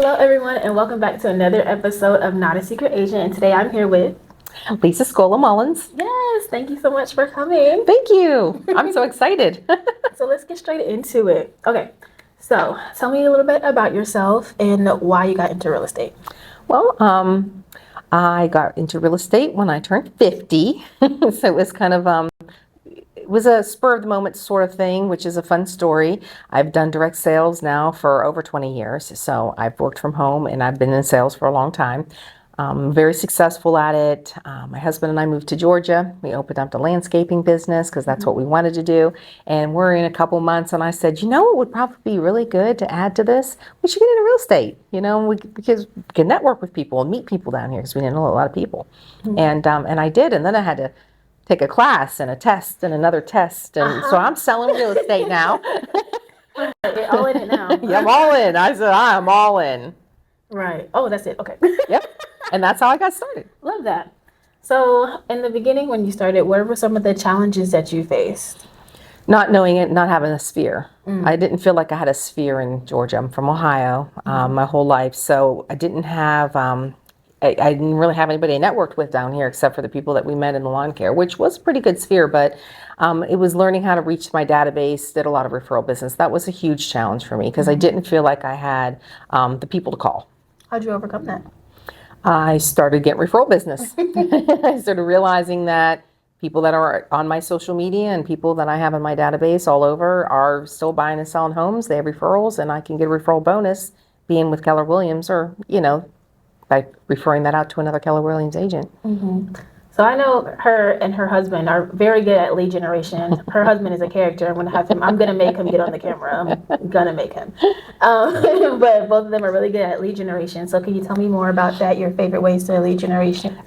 Hello, everyone, and welcome back to another episode of Not a Secret Agent. And today I'm here with Lisa Scoula-Mullins. Yes, thank you so much for coming. Thank you. I'm so excited. So let's get straight into it. Okay, so tell me a little bit about yourself and why you got into real estate. Well, I got into real estate when I turned 50. So it was kind of it was a spur of the moment sort of thing, which is a fun story. I've done direct sales now for over 20 years. So I've worked from home and I've been in sales for a long time. Very successful at it. My husband and I moved to Georgia. We opened up the landscaping business because that's what we wanted to do. And we're in a couple months, and I said, you know, it would probably be really good to add to this. We should get into real estate, because we can network with people and meet people down here because we didn't know a lot of people. And I did, and then I had to take a class and a test and another test, and so I'm selling real estate now. You're all in it now. Yeah, I'm all in. I said I'm all in. Right. Oh, that's it. Okay. Yep. And that's how I got started. Love that. So in the beginning when you started, what were some of the challenges that you faced? Not knowing it, not having a sphere. I didn't feel like I had a sphere in Georgia. I'm from Ohio my whole life, so I didn't have, I didn't really have anybody I networked with down here except for the people that we met in the lawn care, which was a pretty good sphere, but it was learning how to reach my database, did a lot of referral business. That was a huge challenge for me because I didn't feel like I had the people to call. How'd you overcome that? I started getting referral business. I started realizing that people that are on my social media and people that I have in my database all over are still buying and selling homes. They have referrals, and I can get a referral bonus being with Keller Williams or, by referring that out to another Keller Williams agent. So I know her and her husband are very good at lead generation. Her husband is a character. I'm gonna make him get on the camera. I'm gonna make him. But both of them are really good at lead generation. So can you tell me more about that? Your favorite ways to lead generation?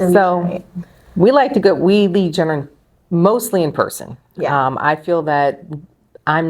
We lead generate mostly in person. Yeah. I feel that I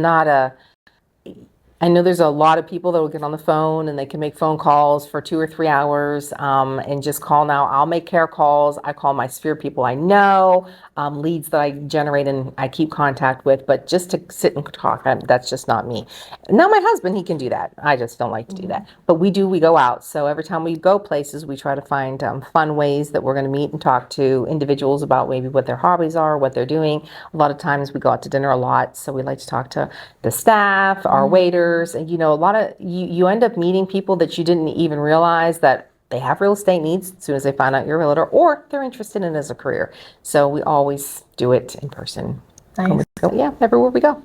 know there's a lot of people that will get on the phone and they can make phone calls for 2 or 3 hours and just call now. I'll make care calls. I call my sphere people I know, leads that I generate and I keep contact with, but just to sit and talk, that's just not me. Now my husband, he can do that. I just don't like to do that. But we go out. So every time we go places, we try to find fun ways that we're going to meet and talk to individuals about maybe what their hobbies are, what they're doing. A lot of times we go out to dinner a lot. So we like to talk to the staff, our waiters. And a lot of you end up meeting people that you didn't even realize that they have real estate needs as soon as they find out you're a realtor or they're interested in it as a career. So we always do it in person. Nice. Everywhere we go.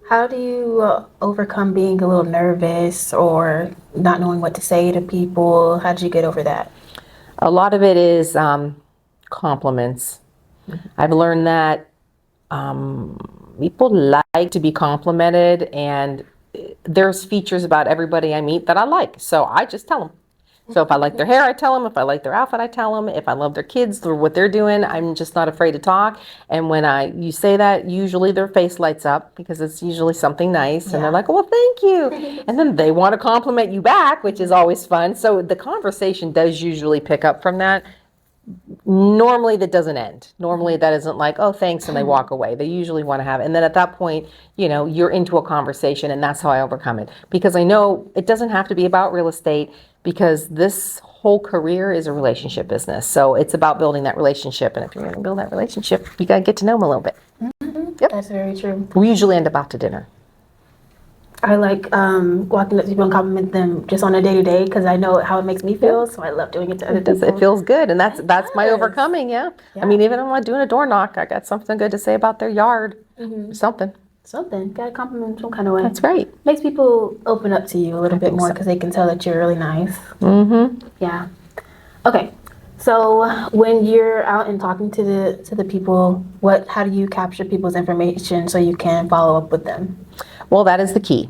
How do you overcome being a little nervous or not knowing what to say to people? How did you get over that? A lot of it is compliments. I've learned that people like to be complimented, and there's features about everybody I meet that I like. So I just tell them. So if I like their hair, I tell them. If I like their outfit, I tell them. If I love their kids or what they're doing, I'm just not afraid to talk. And when you say that, usually their face lights up because it's usually something nice. And they're like, well, thank you. And then they want to compliment you back, which is always fun. So the conversation does usually pick up from that. Normally that doesn't end. Normally that isn't like, oh, thanks, and they walk away. They usually want to have it. And then at that point, you're into a conversation, and that's how I overcome it. Because I know it doesn't have to be about real estate, because this whole career is a relationship business. So it's about building that relationship. And if you're going to build that relationship, you got to get to know them a little bit. Yep. That's very true. We usually end up out to dinner. I like walking up to people and compliment them just on a day-to-day because I know how it makes me feel. So I love doing it to other people. It feels good, and that's my overcoming. Yeah. I mean, even if I'm doing a door knock, I got something good to say about their yard. Something. Got to compliment them some kind of way. That's right. Makes people open up to you a little bit more because they can tell that you're really nice. Yeah. Okay. So when you're out and talking to the people, how do you capture people's information so you can follow up with them? Well, that is the key.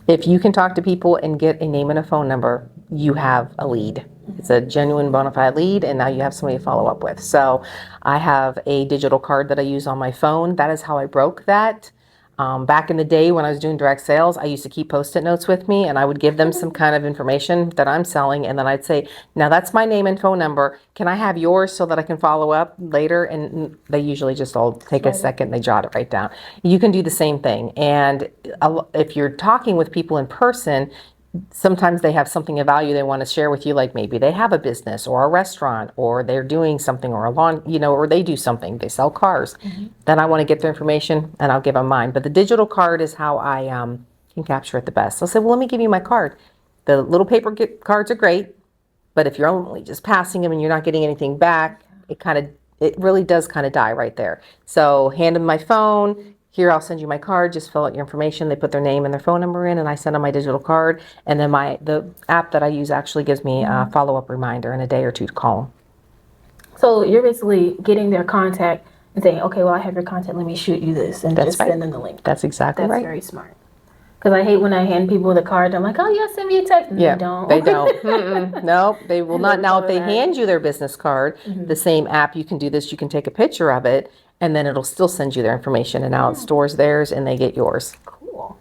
If you can talk to people and get a name and a phone number, you have a lead. It's a genuine bona fide lead, and now you have somebody to follow up with. So I have a digital card that I use on my phone. That is how I broke that. Back in the day when I was doing direct sales, I used to keep Post-it notes with me, and I would give them some kind of information that I'm selling, and then I'd say, now that's my name and phone number. Can I have yours so that I can follow up later? And they usually just all take a second, they jot it right down. You can do the same thing. And if you're talking with people in person, sometimes they have something of value they want to share with you, like maybe they have a business or a restaurant, or they're doing something, or a lawn, or they do something, they sell cars. Then I want to get their information and I'll give them mine. But the digital card is how I can capture it the best. I'll say, well, let me give you my card. The little paper cards are great, but if you're only just passing them and you're not getting anything back, it really does kind of die right there. So hand them my phone. Here, I'll send you my card. Just fill out your information. They put their name and their phone number in, and I send them my digital card. And then the app that I use actually gives me a follow-up reminder in a day or two to call them. So you're basically getting their contact and saying, okay, well, I have your contact. Let me shoot you this, and That's just right. send them the link. That's exactly That's right. very smart. Because I hate when I hand people the card. I'm like, oh, yeah, send me a text. And Yeah, they don't. they don't. No, they will not. Now, if they automatic. hand you their business card, the same app, you can do this. You can take a picture of it, and then it'll still send you their information. And now it stores theirs, and they get yours. Cool.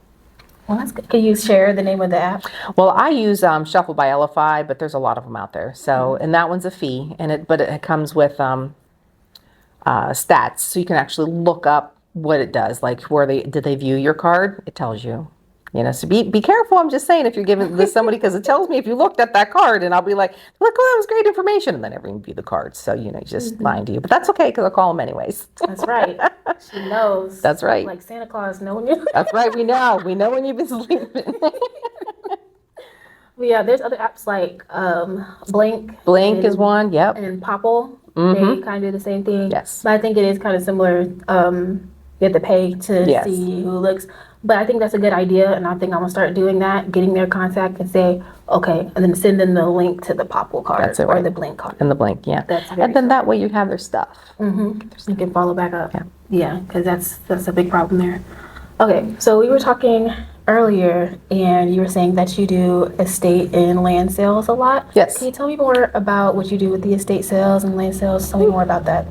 Well, that's good. Can you share the name of the app? Well, I use Shuffle by LFI, but there's a lot of them out there. So, and that one's a fee, but it comes with stats, so you can actually look up what it does. Like, did they view your card? It tells you. So be careful. I'm just saying, if you're giving this to somebody, because it tells me if you looked at that card, and I'll be like, look, oh, that was great information, and then never even view the card. So just lying to you, but that's okay because I'll call them anyways. That's right. She knows. That's right. Like Santa Claus knowing you. That's right. We know when you've been sleeping. Yeah, there's other apps like Blink. Blink is one. Yep. And Popple. They kind of do the same thing. Yes. But I think it is kind of similar. You have to pay to see who looks. But I think that's a good idea, and I think I'm gonna start doing that, getting their contact and say, okay, and then send them the link to the Popple card That's it, or right. the Blink card. And the Blink, yeah. That's very and then that way you have their stuff. You can follow back up. Yeah. Yeah, because that's a big problem there. Okay, so we were talking earlier, and you were saying that you do estate and land sales a lot. Yes. Can you tell me more about what you do with the estate sales and land sales? Tell me more about that.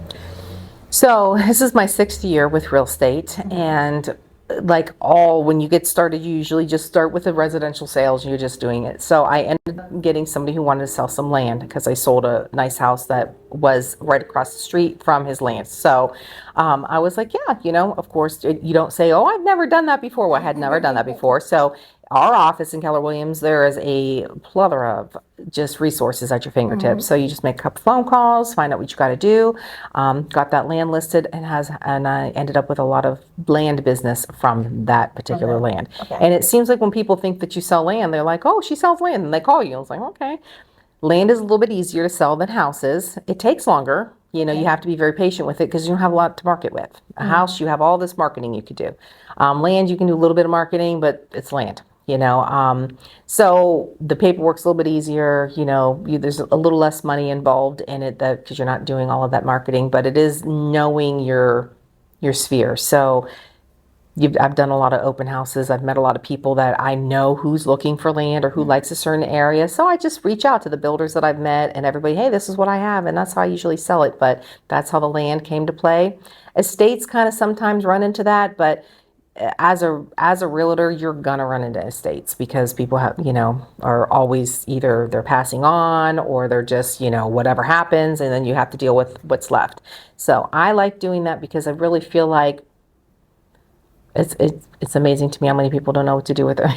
So this is my 6th year with real estate, and when you get started, you usually just start with the residential sales, and you're just doing it. So I ended up getting somebody who wanted to sell some land because I sold a nice house that was right across the street from his land. So I was like, yeah, of course, you don't say, oh, I've never done that before. Well, I had never done that before. So our office in Keller Williams, there is a plethora of just resources at your fingertips. So you just make a couple phone calls, find out what you got to do. Got that land listed, and I ended up with a lot of land business from that particular land. Okay. And it seems like when people think that you sell land, they're like, oh, she sells land, and they call you. I was like, okay. Land is a little bit easier to sell than houses. It takes longer. You have to be very patient with it because you don't have a lot to market with. A house, you have all this marketing you could do. Land, you can do a little bit of marketing, but it's land. So the paperwork's a little bit easier, there's a little less money involved in it because you're not doing all of that marketing, but it is knowing your sphere. So I've done a lot of open houses. I've met a lot of people that I know who's looking for land or who likes a certain area. So I just reach out to the builders that I've met and everybody, hey, this is what I have. And that's how I usually sell it. But that's how the land came to play. Estates kind of sometimes run into that, but as a realtor, you're gonna run into estates because people are always either they're passing on or they're just whatever happens, and then you have to deal with what's left. So I like doing that because I really feel like it's amazing to me how many people don't know what to do with their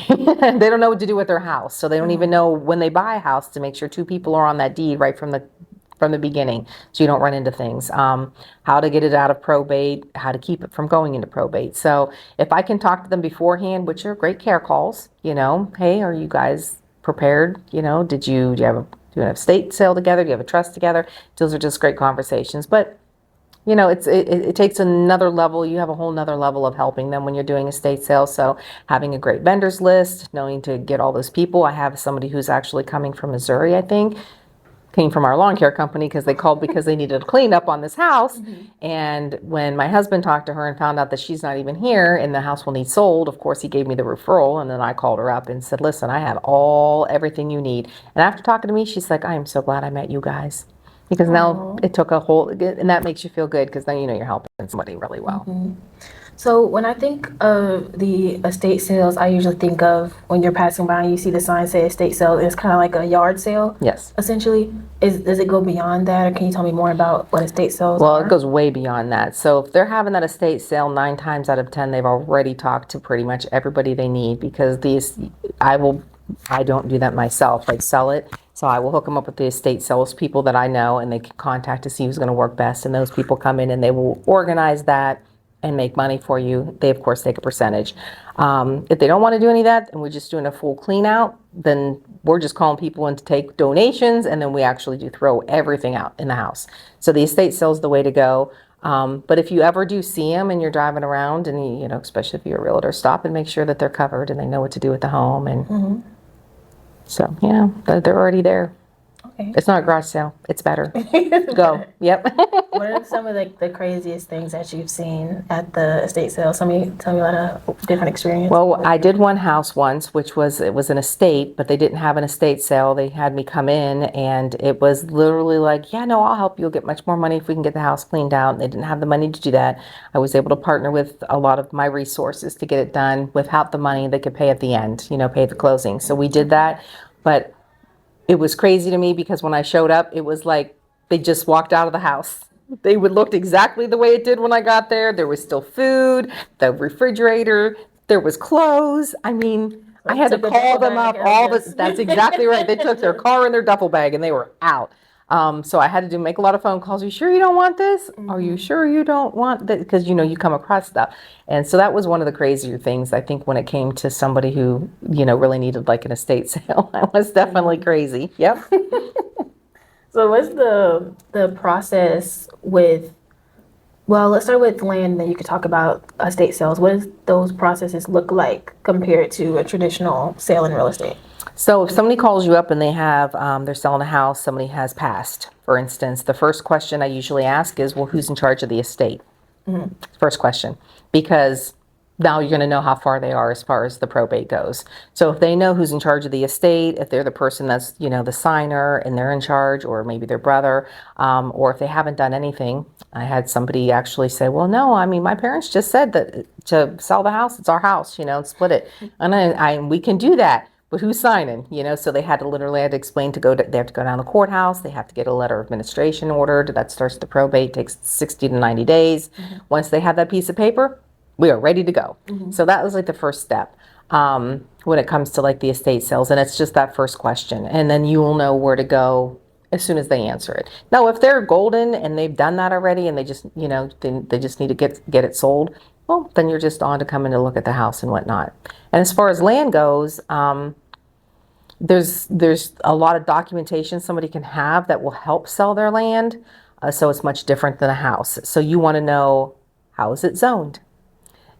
they don't know what to do with their house. So they don't even know when they buy a house to make sure 2 people are on that deed right from the beginning, so you don't run into things. How to get it out of probate, how to keep it from going into probate. So if I can talk to them beforehand, which are great care calls, hey, are you guys prepared? Do you have an estate sale together? Do you have a trust together? Those are just great conversations. But it takes another level. You have a whole nother level of helping them when you're doing estate sales. So having a great vendors list, knowing to get all those people. I have somebody who's actually coming from Missouri, I think. Came from our lawn care company because they called because they needed a cleanup on this house. And when my husband talked to her and found out that she's not even here and the house will need sold, of course, he gave me the referral. And then I called her up and said, listen, I have everything you need. And after talking to me, she's like, I am so glad I met you guys. Because now it took and that makes you feel good because then you're helping somebody really well. So when I think of the estate sales, I usually think of when you're passing by and you see the sign say estate sale, it's kind of like a yard sale. Yes. Essentially. Does it go beyond that, or can you tell me more about what estate sales are? Well, it goes way beyond that. So if they're having that estate sale, 9 times out of 10, they've already talked to pretty much everybody they need because I will I don't do that myself, like sell it. So I will hook them up with the estate sales people that I know, and they can contact to see who's going to work best. And those people come in and they will organize that and make money for you. They, of course, take a percentage. If they don't want to do any of that and we're just doing a full clean out, then we're just calling people in to take donations, and then we actually do throw everything out in the house. So the estate sale is the way to go. But if you ever do see them and you're driving around, and you know, especially if you're a realtor, stop and make sure that they're covered and they know what to do with the home. And so, you know, they're already there. Okay. It's not a garage sale. It's better. Go. Yep. What are some of the craziest things that you've seen at the estate sale? Tell me about a different experience. Well, I did one house once, which was, it was an estate, but they didn't have an estate sale. They had me come in, and it was literally like, yeah, no, I'll help you. You'll get much more money if we can get the house cleaned out. And they didn't have the money to do that. I was able to partner with a lot of my resources to get it done without the money they could pay at the end, you know, pay the closing. So we did that. But it was crazy to me because when I showed up, it was like they just walked out of the house. They would looked exactly the way it did when I got there. There was still food, the refrigerator, there was clothes. I mean, I had to call them up. That's exactly right. They took their car and their duffel bag and they were out. So I had to make a lot of phone calls. Are you sure you don't want this? Are you sure you don't want that? Because, you know, you come across stuff. And so that was one of the crazier things, I think, when it came to somebody who, you know, really needed like an estate sale. That was definitely crazy. Yep. So what's the process with, well, let's start with land, then you could talk about estate sales. What does those processes look like compared to a traditional sale in real estate? So if somebody calls you up and they have, they're selling a house, somebody has passed, for instance, the first question I usually ask is, well, who's in charge of the estate? First question, because now you're going to know how far they are as far as the probate goes. So if they know who's in charge of the estate, if they're the person that's, you know, the signer and they're in charge, or maybe their brother, or if they haven't done anything. I had somebody actually say, well, no, I mean, my parents just said that to sell the house, it's our house, you know, and split it. And we can do that. But who's signing? You know, so they had to explain they have to go down to the courthouse. They have to get a letter of administration ordered. That starts the probate, takes 60 to 90 days. Once they have that piece of paper, we are ready to go. So that was like the first step when it comes to like the estate sales. And it's just that first question. And then you will know where to go as soon as they answer it. Now, if they're golden and they've done that already and they just, you know, they just need to get it sold, well, then you're just on to come in to look at the house and whatnot. And as far as land goes, there's a lot of documentation somebody can have that will help sell their land. So it's much different than a house. So you want to know, how is it zoned?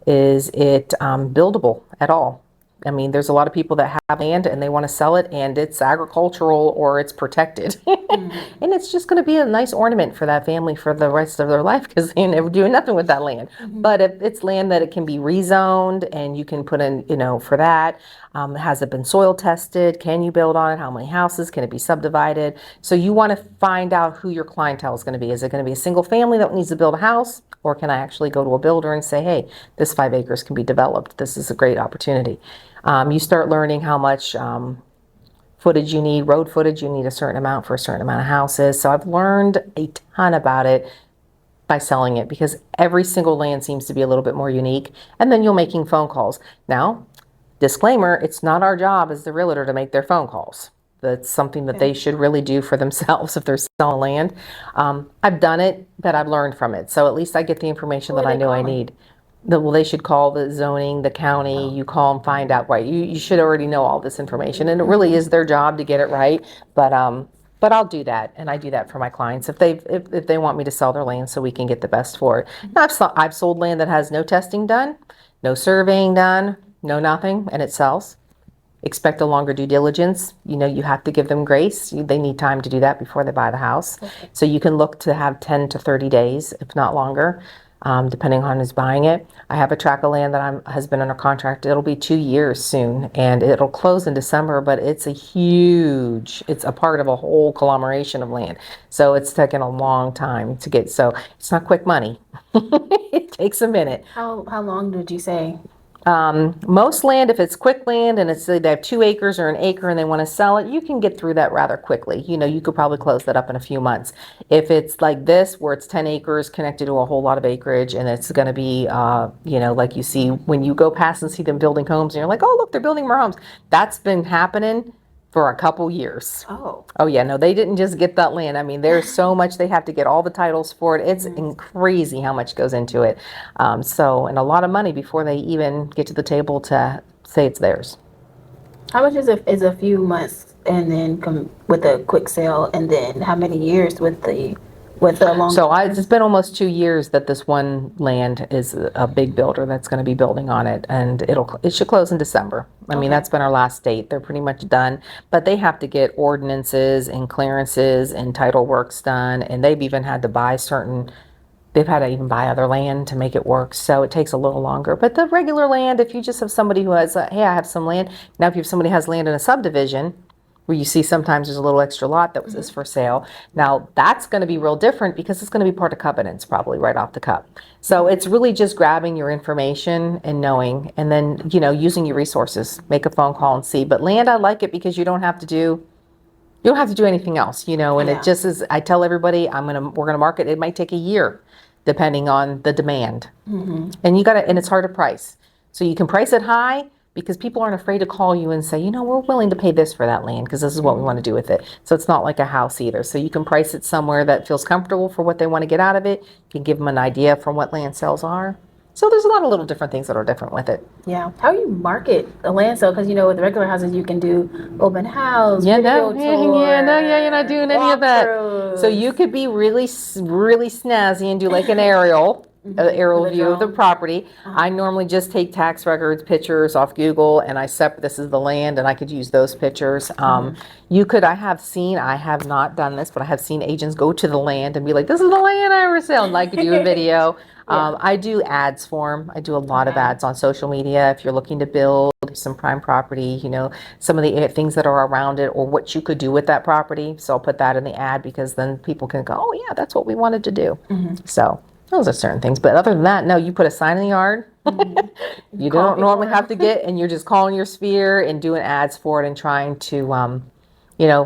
Is it buildable at all? I mean, there's a lot of people that have land and they want to sell it and it's agricultural or it's protected. And it's just going to be a nice ornament for that family for the rest of their life because they're never doing nothing with that land. But if it's land that it can be rezoned and you can put in, you know, for that, has it been soil tested? Can you build on it? How many houses? Can it be subdivided? So you want to find out who your clientele is going to be. Is it going to be a single family that needs to build a house? Or can I actually go to a builder and say, hey, this 5 acres can be developed. This is a great opportunity. You start learning how much footage you need, road footage. You need a certain amount for a certain amount of houses. So I've learned a ton about it by selling it because every single land seems to be a little bit more unique. And then you're making phone calls. Now, disclaimer, it's not our job as the realtor to make their phone calls. That's something that they should really do for themselves if they're selling land. I've done it, but I've learned from it. So at least I get the information that I know I need. Well, they should call the zoning, the county. You call and find out. Right, you should already know all this information, and it really is their job to get it right. But I'll do that, and I do that for my clients if they want me to sell their land so we can get the best for it. Now, I've sold land that has no testing done, no surveying done, no nothing, and it sells. Expect a longer due diligence. You know, you have to give them grace. They need time to do that before they buy the house. So you can look to have 10 to 30 days, if not longer, depending on who's buying it. I have a tract of land that has been under contract. It'll be 2 years soon, and it'll close in December, but it's a part of a whole conglomeration of land. So it's taken a long time to get, so it's not quick money. It takes a minute. How long did you say? Most land, if it's quick land and it's they have 2 acres or an acre and they want to sell it, you can get through that rather quickly. You could probably close that up in a few months. If it's like this, where it's 10 acres connected to a whole lot of acreage, and it's going to be, like you see when you go past and see them building homes, and you're like, oh, look, they're building more homes. That's been happening for a couple years. Oh yeah, no, they didn't just get that land. I mean, there's so much they have to get all the titles for it. It's crazy how much goes into it. And a lot of money before they even get to the table to say it's theirs. How much is a few months and then come with a quick sale, and then how many years with the long? So it's been almost 2 years that this one land is a big builder that's going to be building on it, and it should close in December. I mean, that's been our last date. They're pretty much done, but they have to get ordinances and clearances and title works done, and they've even had to buy they've had to even buy other land to make it work, so it takes a little longer. But the regular land, if you just have somebody who has, hey, I have some land. Now, if you have somebody who has land in a subdivision, where you see sometimes there's a little extra lot that is for sale. Now that's going to be real different because it's going to be part of covenants probably right off the cup. So it's really just grabbing your information and knowing, and then, using your resources, make a phone call and see. But land, I like it because you don't have to do anything else, and it just is, I tell everybody we're going to market. It might take a year depending on the demand. And and it's hard to price. So you can price it high, because people aren't afraid to call you and say, we're willing to pay this for that land because this is what we want to do with it. So it's not like a house either. So you can price it somewhere that feels comfortable for what they want to get out of it. You can give them an idea from what land sales are. So there's a lot of little different things that are different with it. Yeah. How do you market a land sale? Because, with regular houses, you can do open house, you're video tour, not doing any of that. So you could be really, really snazzy and do like an aerial view of the property. I normally just take tax records, pictures off Google, and this is the land, and I could use those pictures. I have not done this, but I have seen agents go to the land and be like, this is the land I ever sell, and I could do a video. I do ads for them. I do a lot of ads on social media. If you're looking to build some prime property, some of the things that are around it or what you could do with that property. So I'll put that in the ad, because then people can go, oh yeah, that's what we wanted to do. So those are certain things. But other than that, no, you put a sign in the yard. You don't normally have to and you're just calling your sphere and doing ads for it and trying to,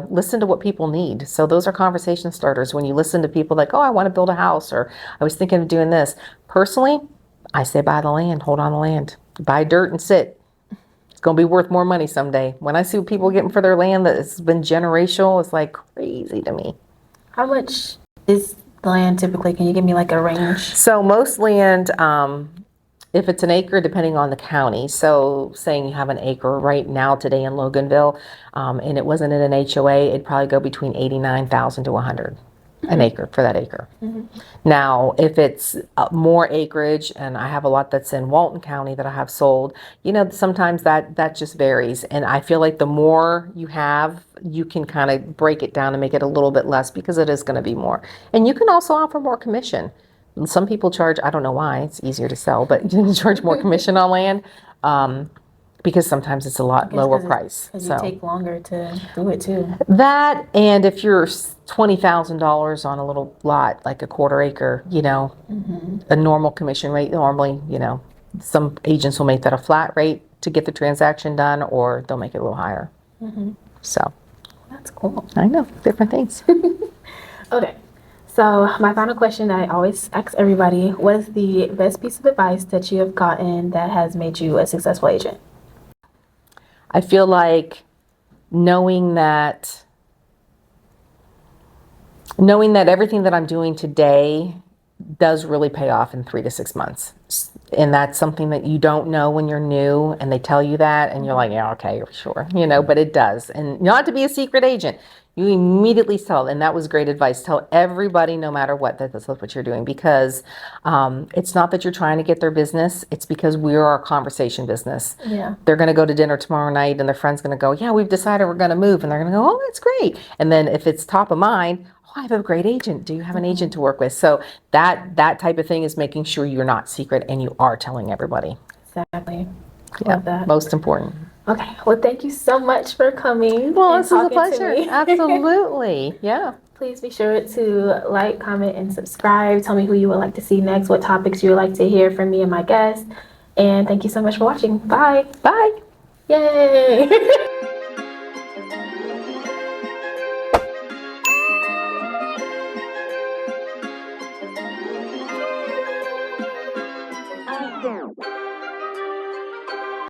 listen to what people need. So those are conversation starters. When you listen to people like, oh, I want to build a house, or I was thinking of doing this. Personally, I say buy the land, hold on the land, buy dirt and sit. It's going to be worth more money someday. When I see what people getting for their land that has been generational, it's like crazy to me. How much is the land typically? Can you give me like a range? So most land, if it's an acre, depending on the county. So saying you have an acre right now today in Loganville, and it wasn't in an HOA, it'd probably go between $89,000 to $100,000 an acre for that acre. Now, if it's more acreage, and I have a lot that's in Walton County that I have sold, sometimes that just varies. And I feel like the more you have, you can kind of break it down and make it a little bit less, because it is going to be more. And you can also offer more commission. Some people charge, I don't know why, it's easier to sell, but you can charge more commission on land, because sometimes it's a lot lower price. Because you take longer to do it too. That, and if you're $20,000 on a little lot, like a quarter acre, a normal commission rate, normally, some agents will make that a flat rate to get the transaction done, or they'll make it a little higher. So. That's cool. I know, different things. Okay. So my final question that I always ask everybody, what is the best piece of advice that you have gotten that has made you a successful agent? I feel like knowing that everything that I'm doing today does really pay off in 3 to 6 months. And that's something that you don't know when you're new, and they tell you that, and you're like, yeah, okay, sure, but it does. And not to be a secret agent, you immediately tell, and that was great advice. Tell everybody, no matter what, that's what you're doing, because it's not that you're trying to get their business. It's because we are a conversation business. Yeah. They're going to go to dinner tomorrow night, and their friend's going to go, yeah, we've decided we're going to move. And they're going to go, oh, that's great. And then if it's top of mind, oh, I have a great agent. Do you have an agent to work with? So that type of thing is making sure you're not secret and you are telling everybody. Exactly. Yeah, Love that. most important. Okay. Well, thank you so much for coming. Well, this is a pleasure. Absolutely. Yeah. Please be sure to like, comment, and subscribe. Tell me who you would like to see next, what topics you would like to hear from me and my guests. And thank you so much for watching. Bye. Bye. Yay.